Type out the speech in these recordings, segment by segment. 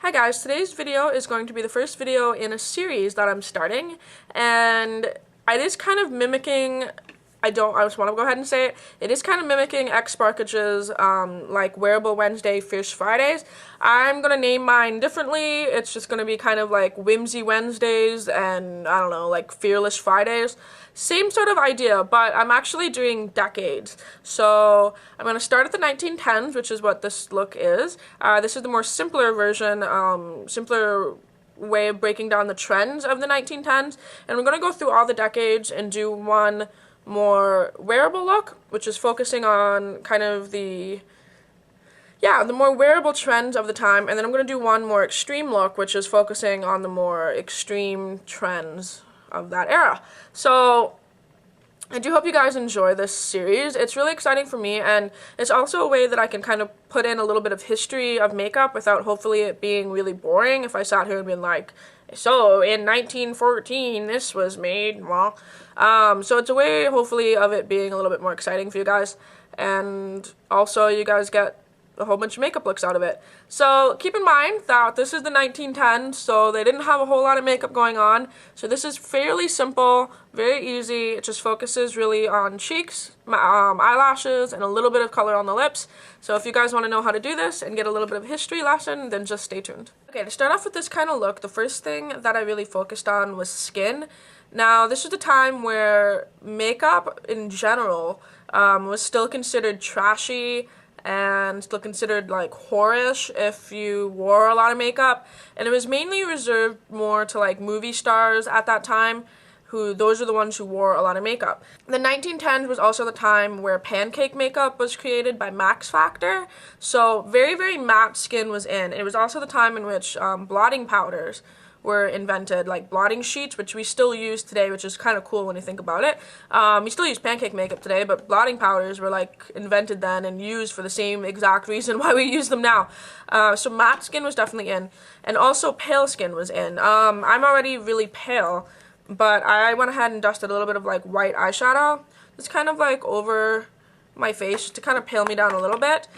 Hi guys, today's video is going to be the first video in a series that I'm starting, and it is kind of mimicking, I just want to go ahead and say it, it is kind of mimicking X Sparkage's like Wearable Wednesday, Fierce Fridays. I'm going to name mine differently. It's just going to be kind of like Whimsy Wednesdays and, I don't know, like Fearless Fridays. Same sort of idea, but I'm actually doing decades. So I'm going to start at the 1910s, which is what this look is. This is the more simpler version, simpler way of breaking down the trends of the 1910s. And we're going to go through all the decades and do one more wearable look, which is focusing on kind of the more wearable trends of the time. And then I'm going to do one more extreme look, which is focusing on the more extreme trends of that era. So I do hope you guys enjoy this series. It's really exciting for me, and it's also a way that I can kind of put in a little bit of history of makeup without hopefully it being really boring if I sat here and been like, so in 1914 this was made, well, so it's a way hopefully of it being a little bit more exciting for you guys, and also you guys get a whole bunch of makeup looks out of it. So keep in mind that this is the 1910s, so they didn't have a whole lot of makeup going on. So this is fairly simple, very easy. It just focuses really on cheeks, eyelashes, and a little bit of color on the lips. So if you guys want to know how to do this and get a little bit of a history lesson, then just stay tuned. Okay, to start off with this kind of look, the first thing that I really focused on was skin. Now, this was a time where makeup in general was still considered trashy and still considered like whorish if you wore a lot of makeup, and it was mainly reserved more to like movie stars at that time, those are the ones who wore a lot of makeup. The 1910s was also the time where pancake makeup was created by Max Factor, so very, very matte skin was in. It was also the time in which blotting powders were invented, like blotting sheets, which we still use today, which is kind of cool when you think about it. We still use pancake makeup today, but blotting powders were like invented then and used for the same exact reason why we use them now. So matte skin was definitely in, and also pale skin was in. I'm already really pale, but I went ahead and dusted a little bit of like white eyeshadow. It's kind of like over my face just to kind of pale me down a little bit,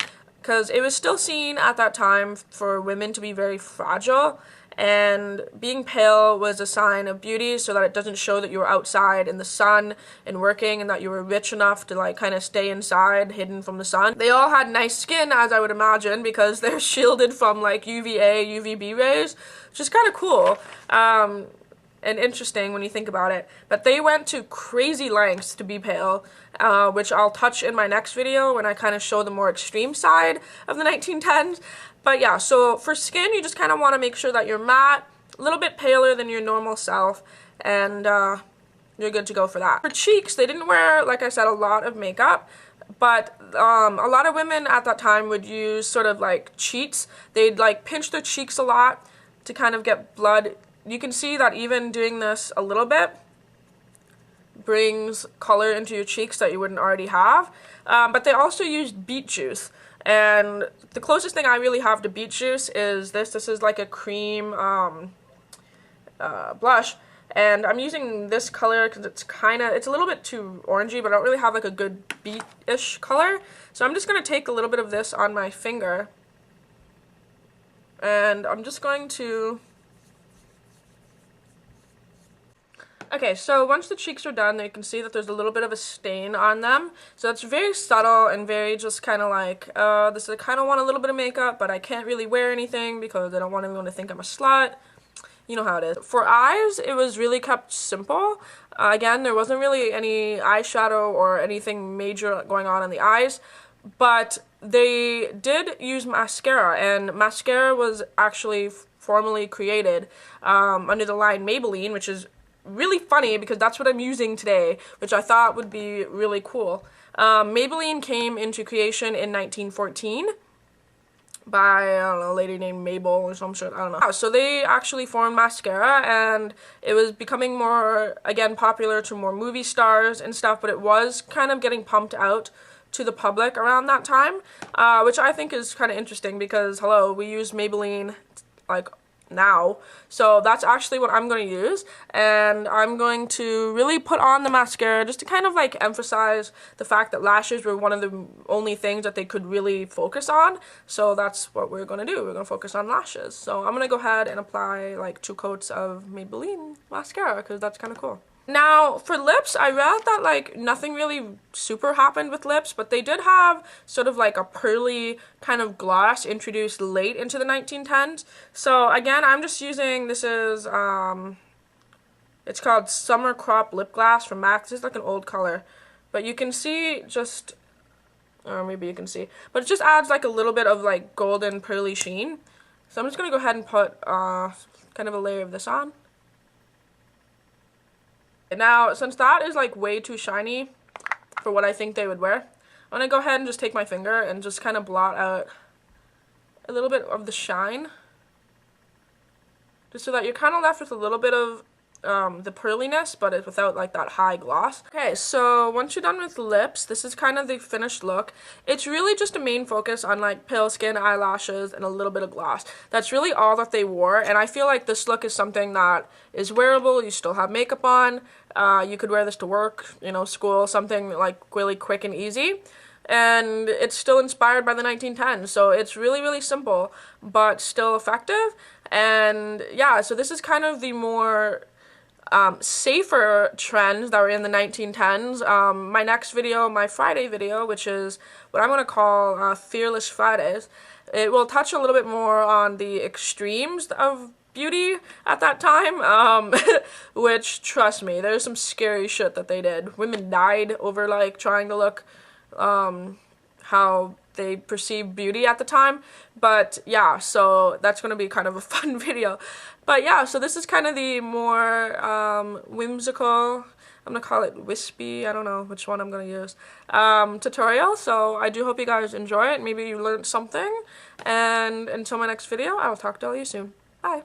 because it was still seen at that time for women to be very fragile, and being pale was a sign of beauty, so that it doesn't show that you were outside in the sun and working, and that you were rich enough to like kind of stay inside hidden from the sun. They all had nice skin, as I would imagine, because they're shielded from like UVA, UVB rays, which is kind of cool and interesting when you think about it. But they went to crazy lengths to be pale, which I'll touch in my next video when I kind of show the more extreme side of the 1910s. But yeah, so for skin, you just kind of want to make sure that you're matte, a little bit paler than your normal self, and you're good to go for that. For cheeks, they didn't wear, like I said, a lot of makeup, but a lot of women at that time would use sort of like cheats. They'd like pinch their cheeks a lot to kind of get blood. You can see that even doing this a little bit brings color into your cheeks that you wouldn't already have. But they also used beet juice. And the closest thing I really have to beet juice is this. This is like a cream blush. And I'm using this color because it's a little bit too orangey, but I don't really have like a good beet-ish color. So I'm just going to take a little bit of this on my finger. And I'm just going to... Okay, so once the cheeks are done, you can see that there's a little bit of a stain on them. So it's very subtle and very just kind of like, I kind of want a little bit of makeup, but I can't really wear anything because I don't want anyone to think I'm a slut. You know how it is. For eyes, it was really kept simple. Again, there wasn't really any eyeshadow or anything major going on in the eyes, but they did use mascara, and mascara was actually formally created under the line Maybelline, which is really funny because that's what I'm using today, which I thought would be really cool. Maybelline came into creation in 1914 by, I don't know, a lady named Mabel or some shit, I don't know. So they actually formed mascara, and it was becoming more, again, popular to more movie stars and stuff, but it was kind of getting pumped out to the public around that time, which I think is kind of interesting because, hello, we use Maybelline like now. So that's actually what I'm going to use, and I'm going to really put on the mascara just to kind of like emphasize the fact that lashes were one of the only things that they could really focus on. So that's what we're going to do. We're going to focus on lashes. So I'm going to go ahead and apply like 2 coats of Maybelline mascara because that's kind of cool. Now, for lips, I read that, like, nothing really super happened with lips, but they did have sort of, like, a pearly kind of gloss introduced late into the 1910s. So, again, I'm just using, this is, it's called Summer Crop Lip Gloss from MAC. This is, like, an old color. But you can see just, or maybe you can see, but it just adds, like, a little bit of, like, golden pearly sheen. So I'm just going to go ahead and put, kind of a layer of this on. Now, since that is like way too shiny for what I think they would wear, I'm going to go ahead and just take my finger and just kind of blot out a little bit of the shine. Just so that you're kind of left with a little bit of the pearliness, but it's without like that high gloss. Okay, so once you're done with lips, this is kind of the finished look. It's really just a main focus on like pale skin, eyelashes, and a little bit of gloss. That's really all that they wore, and I feel like this look is something that is wearable. You still have makeup on. You could wear this to work, you know, school, something like really quick and easy. And it's still inspired by the 1910s, so it's really, really simple, but still effective. And yeah, so this is kind of the more safer trends that were in the 1910s. My next video, my Friday video, which is what I'm going to call Fearless Fridays, it will touch a little bit more on the extremes of beauty at that time, which, trust me, there's some scary shit that they did. Women died over, like, trying to look how they perceived beauty at the time. But yeah, so that's going to be kind of a fun video. But yeah, so this is kind of the more whimsical, I'm going to call it wispy, I don't know which one I'm going to use, tutorial. So I do hope you guys enjoy it. Maybe you learned something. And until my next video, I will talk to all you soon. Bye.